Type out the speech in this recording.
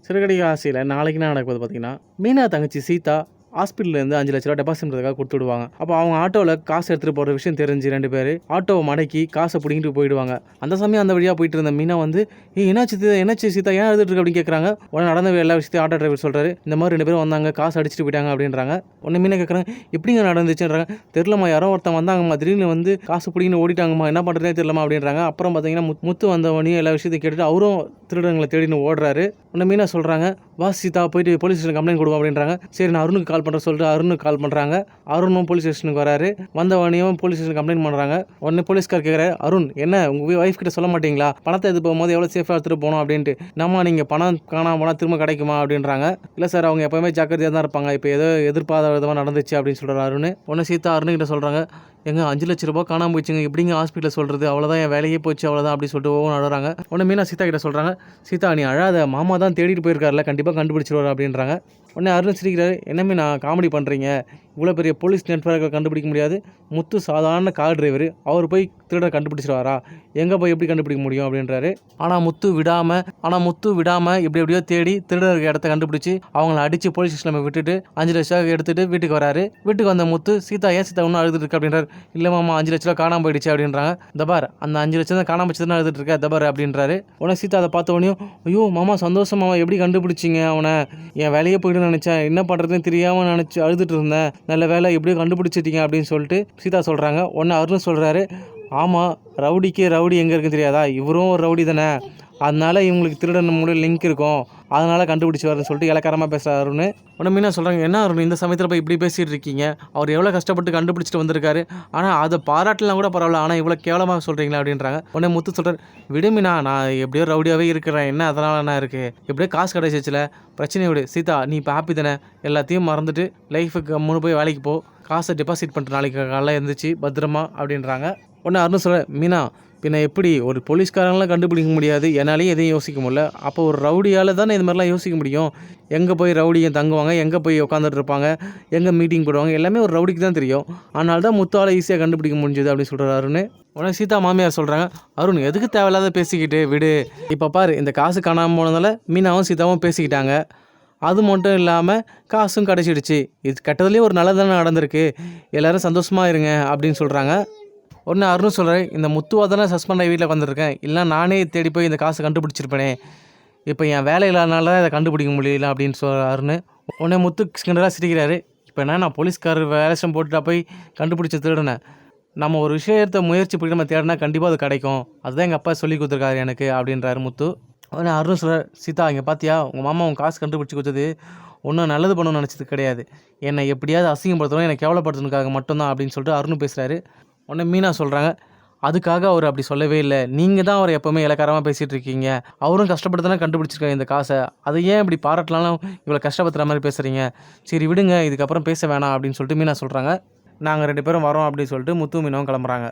சிறுகடிக ஆசையில் நாளைக்கு என்ன நடக்குது பார்த்தீங்கன்னா, மீனா தங்கச்சி சீதா ஹாஸ்பிட்டல்லேருந்து 5,00,000 ரூபா டெபாசிட் பண்ணுறதுக்காக கொடுத்து விடுவாங்க. அப்போ அவங்க ஆட்டோவில் காசு எடுத்துகிட்டு போகிற விஷயம் தெரிஞ்சு 2 பேர் ஆட்டோவை மடக்கி காசை பிடிங்கிட்டு போயிடுவாங்க. அந்த சமயம் அந்த வழியாக போயிட்டு இருந்த மீனா வந்து என்னாச்சு சீதா ஏன் எழுதிட்டு இருக்கு அப்படின்னு கேட்குறாங்க. உடனே நடந்த எல்லா விஷயத்தையும் ஆட்டோ டிரைவர் சொல்கிறாரு. இந்த மாதிரி 2 பேரும் வந்தாங்க, காசு அடிச்சுட்டு போயிட்டாங்க அப்படின்றாங்க. உடனே மீனா கேட்குறாங்க, எப்படிங்க நடந்துச்சுன்றாங்க. தெரிலமா, யாரோ ஒருத்தன் வந்தாங்கம்மா, திடீர்னு வந்து காசு பிடிங்கின்னு ஓடிட்டாங்கம்மா, என்ன பண்ணுறதே தெரியலமா அப்படின்றாங்க. அப்புறம் பார்த்தீங்கன்னா முத்து வந்தவனையும் எல்லா விஷயத்தையும் கேட்டுட்டு அவரும் திருடங்களை தேடின்னு ஓடுறாரு. உடனே மீனா சொல்கிறாங்க, வா சீதா போயிட்டு போலீஸ் ஸ்டேஷன் கம்ப்ளைண்ட் கொடுவோம் அப்படின்றாங்க. சரி நான் அருணுக்கு கால் பண்ணுறேன் சொல்லிட்டு அருணுக்கு கால் பண்ணுறாங்க. அருணும் போலீஸ் ஸ்டேஷனுக்கு வராரு. வந்தவனையும் போலீஸ் ஸ்டேஷன் கம்ப்ளைண்ட் பண்ணுறாங்க. உடனே போலீஸ்கார் கேட்குறாரு, அருண் என்ன உங்கள் ஒய்ஃப் கிட்ட சொல்ல மாட்டீங்களா, பணத்தை எடுத்து போகும்போது எவ்வளோ சேஃபாக எடுத்துகிட்டு போகணும் அப்படின்ட்டு. நம்ம நீங்கள் பணம் காணாமல் போனால் திரும்ப கிடைக்குமா அப்படின்றாங்க. இல்லை சார், அவங்க எப்போவுமே ஜாக்கிரதையாக தான் இருப்பாங்க, இப்போ ஏதோ எதிர்பாராத விதமாக நடந்துச்சு அப்படின்னு சொல்கிறார் அருண். உடனே சீதா அருணுகிட்ட சொல்கிறாங்க, எங்க 5,00,000 ரூபா காணாமல் போயிடுச்சுங்க, எப்படிங்க ஹாஸ்பிட்டலில் சொல்கிறது, அவ்வளோதான் என் வேலையே போச்சு அவ்வளோதான் அப்படி சொல்லிட்டு ஒவ்வொன்று அழுறாங்க. உடனே மீனா சீதா கிட்ட சொல்கிறாங்க, சீதா நீ அழாத, மாமா தான் தேடிட்டு போயிருக்காருல, கண்டிப்பாக கண்டுபிடிச்சிருவார் அப்படின்றாங்க. உடனே அருண் சிரிக்கிறாரு, என்னமே நான் காமெடி பண்ணுறீங்க, இவ்வளோ பெரிய போலீஸ் நெட்வொர்க்கை கண்டுபிடிக்க முடியாது, முத்து சாதாரண கார் டிரைவர், அவர் போய் திருட கண்டுபிடிச்சிருவாரா, எங்கே போய் எப்படி கண்டுபிடிக்க முடியும் அப்படின்றாரு. ஆனால் முத்து விடாமல் எப்படி எப்படியோ தேடி திருடர் இடத்த கண்டுபிடிச்சி அவங்கள அடித்து போலீஸ் ஸ்டேஷனில் விட்டுட்டு 5,00,000 எடுத்துகிட்டு வீட்டுக்கு வராரு. வீட்டுக்கு வந்த முத்து, சீதா ஏன் சீதா ஒன்றும் அழுதுட்டு இருக்கு அப்படின்றாரு. இல்லை மாமா, 5,00,000 ரூபா காணாமல் போயிடுச்சு அப்படின்றாங்க. தபார், அந்த 5,00,000 தான் காணாமல் போச்சு தான் அழுதுட்டு இருக்க தபார் அப்படின்றாரு. உடனே சீதா அதை பார்த்த உடனே, ஐயோ மாமா சந்தோஷம் மாமா, எப்படி கண்டுபிடிச்சிங்க அவனை, என் வேலையே போய்ட்டு நினச்சேன், என்ன பண்ணுறதுன்னு தெரியாமல் நினச்சி அழுதுட்டு இருந்தேன், நல்ல வேலை எப்படியோ கண்டுபிடிச்சிட்டீங்க அப்படின்னு சொல்லிட்டு சீதா சொல்கிறாங்க. உடனே அருண் சொல்கிறாரு, ஆமாம், ரவுடிக்கு ரவுடி எங்கே இருக்குன்னு தெரியாதா, இவரும் ஒரு ரவுடி தானே, அதனால இவங்களுக்கு திருடன் மூலம் லிங்க் இருக்கும், அதனால் கண்டுபிடிச்சி வரேன்னு சொல்லிட்டு இலக்காரமாக பேசுகிறார் அருண். உடனே மீனா சொல்கிறாங்க, என்ன அருண் இந்த சமயத்தில் போய் இப்படி பேசிகிட்டு இருக்கீங்க, அவர் எவ்வளோ கஷ்டப்பட்டு கண்டுபிடிச்சிட்டு வந்திருக்காரு, ஆனால் அதை பாராட்டலாம் கூட பரவாயில்ல, ஆனால் இவ்வளோ கேவலமாக சொல்கிறீங்களா அப்படின்றாங்க. உடனே முத்து சொல்கிறார், விடுமினா, நான் எப்படியோ ரவுடியாகவே இருக்கிறேன், என்ன அதனால என்ன இருக்குது, எப்படியோ காசு கிடைச்சிச்சுல, பிரச்சனை விடு சீதா, நீ இப்போ ஹாப்பி தானே, எல்லாத்தையும் மறந்துட்டு லைஃபுக்கு முன்னு போய் வேலைக்கு போ, காசை டெபாசிட் பண்ணிட்டு நாளைக்கு காலையில் இருந்துச்சு பத்திரமா அப்படின்றாங்க. உடனே அருண் சொல்கிற, மீனா பின்ன எப்படி ஒரு போலீஸ்காரங்களாம் கண்டுபிடிக்க முடியாது, என்னாலேயும் எதையும் யோசிக்க முடியல, அப்போ ஒரு ரவுடியால் தானே இது மாதிரிலாம் யோசிக்க முடியும், எங்கே போய் ரவுடியை தங்குவாங்க, எங்கே போய் உட்காந்துட்டு இருப்பாங்க, எங்கே மீட்டிங் போடுவாங்க, எல்லாமே ஒரு ரவுடிக்கு தான் தெரியும், அதனால தான் முத்தால் ஈஸியாக கண்டுபிடிக்க முடிஞ்சுது அப்படின்னு சொல்கிறார் அருண். உடனே சீதா மாமியார் சொல்கிறாங்க, அருண் எதுக்கு தேவையில்லாத பேசிக்கிட்டு விடு, இப்போ பாரு இந்த காசு காணாமல் போனதால் மீனாவும் சீதாவும் பேசிக்கிட்டாங்க, அது மட்டும் இல்லாமல் காசும் கிடச்சிடுச்சு, இது கெட்டதுலேயும் ஒரு நல்லதானே நடந்திருக்கு, எல்லோரும் சந்தோஷமாக இருங்க அப்படின்னு சொல்கிறாங்க. உடனே அருண் சொல்கிறேன், இந்த முத்துவாக தானே சஸ்பெண்ட் ஆகி வீட்டில் வந்துருக்கேன், இல்லை நானே தேடி போய் இந்த காசை கண்டுபிடிச்சிருப்பேனே, இப்போ என் வேலை இல்லாதனால தான் இதை கண்டுபிடிக்க முடியல அப்படின்னு சொல்கிற அருண். உடனே முத்து கிண்டலாக சிரிக்கிறாரு, இப்போ என்ன நான் போலீஸ்காரர் வேஷம் போட்டுட்டா போய் கண்டுபிடிச்சி திருடினேன், நம்ம ஒரு விஷயத்தை முயற்சி பண்ணி நம்ம தேடினா கண்டிப்பாக அது கிடைக்கும், அதுதான் எங்கள் அப்பா சொல்லி கொடுத்துருக்காரு எனக்கு அப்படின்றாரு முத்து. உடனே அருண் சொல்கிறார், சீதா இங்கே பார்த்தியா, உங்கள் மாமா உங்கள் காசு கண்டுபிடிச்சி கொடுத்தது ஒன்றும் நல்லது பண்ணணும்னு நினச்சது கிடையாது, என்னை எப்படியாவது அசிங்கப்படுத்தணும், என்னை கேவலப்படுத்தணுக்காக மட்டும்தான் அப்படின்னு சொல்லிட்டு அருண் பேசுகிறாரு. உடனே மீனா சொல்கிறாங்க, அதுக்காக அவர் அப்படி சொல்லவே இல்லை, நீங்கள் தான் அவரை எப்போவுமே இலக்காரமாக பேசிகிட்டு இருக்கீங்க, அவரும் கஷ்டப்பட்டு தானே கண்டுபிடிச்சிருக்காரு இந்த காசை, அதை ஏன் இப்படி பாராட்டலாம் இவ்வளோ கஷ்டப்படுத்துகிற மாதிரி பேசுகிறீங்க, சரி விடுங்க இதுக்கப்புறம் பேச வேணாம் அப்படின்னு சொல்லிட்டு மீனா சொல்கிறாங்க. நாங்கள் 2 பேரும் வரோம் அப்படின்னு சொல்லிட்டு முத்து மீனாவும் கிளம்புறாங்க.